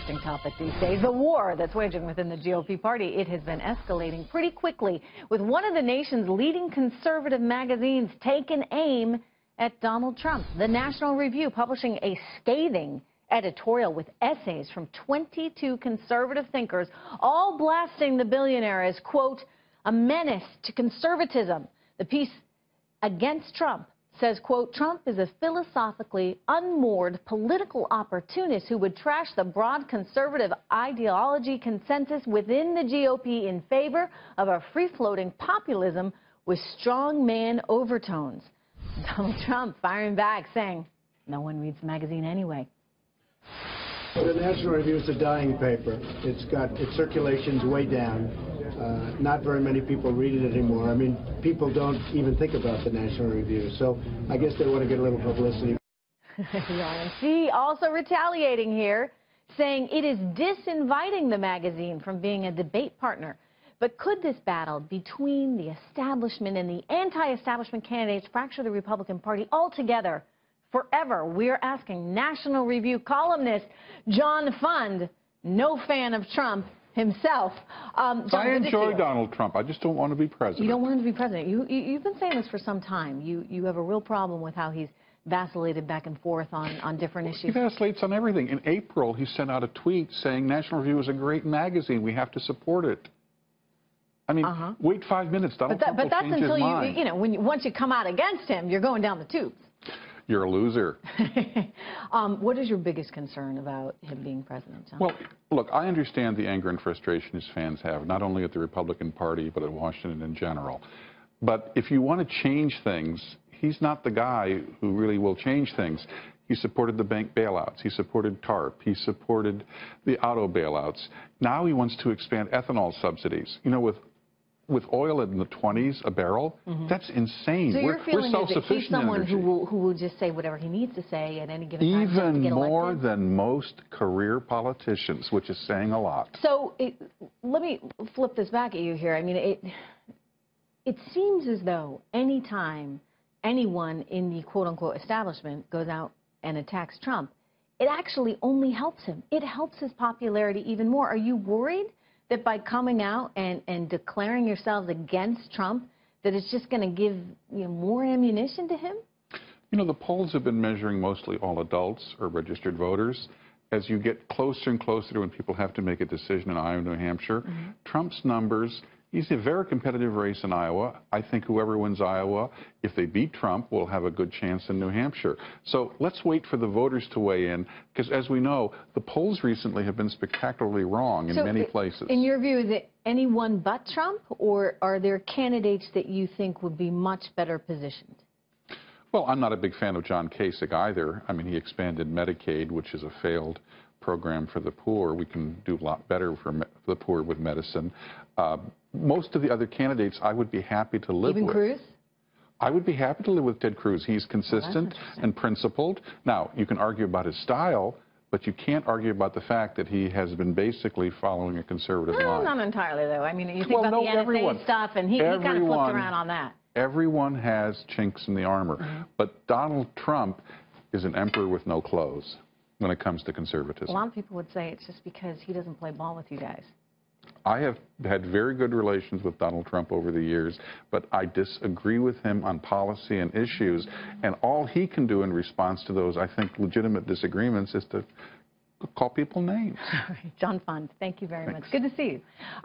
interesting topic these days. The war that's waging within the GOP party. It has been escalating pretty quickly, with one of the nation's leading conservative magazines taking aim at Donald Trump. The National Review publishing a scathing editorial with essays from 22 conservative thinkers, all blasting the billionaire as, quote, a menace to conservatism. The piece against Trump says, quote, Trump is a philosophically unmoored political opportunist who would trash the broad conservative ideology consensus within the GOP in favor of a free-floating populism with strong man overtones. Donald Trump firing back, saying, no one reads the magazine anyway. The National Review is a dying paper. Its circulation's way down. Not very many people read it anymore. I mean, people don't even think about the National Review, so I guess they want to get a little publicity. The RNC also retaliating here, saying it is disinviting the magazine from being a debate partner. But could this battle between the establishment and the anti-establishment candidates fracture the Republican Party altogether, forever? We're asking National Review columnist John Fund, no fan of Trump himself. John, I enjoy Donald Trump. I just don't want to be president. You don't want him to be president. You've been saying this for some time. You have a real problem with how he's vacillated back and forth on different issues. He vacillates on everything. In April, he sent out a tweet saying National Review is a great magazine. We have to support it. I mean, wait 5 minutes. Donald Trump will change his mind. You know, once you come out against him, you're going down the tubes. You're a loser. What is your biggest concern about him being president, John? Well, look, I understand the anger and frustration his fans have, not only at the Republican Party, but at Washington in general. But if you want to change things, he's not the guy who really will change things. He supported the bank bailouts. He supported TARP. He supported the auto bailouts. Now he wants to expand ethanol subsidies. You know, with oil in the 20s a barrel, that's insane. So we're self-sufficient he's someone in who will just say whatever he needs to say at any given time. Even more than most career politicians, which is saying a lot. So let me flip this back at you here. I mean, it seems as though any time anyone in the quote-unquote establishment goes out and attacks Trump, it actually only helps him. It helps his popularity even more. Are you worried that by coming out and declaring yourselves against Trump, that it's just going to give more ammunition to him? You know, the polls have been measuring mostly all adults or registered voters. As you get closer and closer to when people have to make a decision in Iowa and New Hampshire, Trump's numbers, he's a very competitive race in Iowa. I think whoever wins Iowa, if they beat Trump, will have a good chance in New Hampshire. So let's wait for the voters to weigh in, because as we know, the polls recently have been spectacularly wrong in many places. In your view, is it anyone but Trump, or are there candidates that you think would be much better positioned? Well, I'm not a big fan of John Kasich either. I mean, he expanded Medicaid, which is a failed program for the poor. We can do a lot better for the poor with medicine. Most of the other candidates I would be happy to live with. Even Cruz? I would be happy to live with Ted Cruz. He's consistent and principled. Now, you can argue about his style, but you can't argue about the fact that he has been basically following a conservative line. Not entirely, though. I mean, you think about the NSA stuff, and he kind of flipped around on that. Everyone has chinks in the armor. But Donald Trump is an emperor with no clothes when it comes to conservatism. A lot of people would say it's just because he doesn't play ball with you guys. I have had very good relations with Donald Trump over the years, but I disagree with him on policy and issues, and all he can do in response to those, I think, legitimate disagreements is to call people names. All right, John Fund, thank you very much. Good to see you. All right.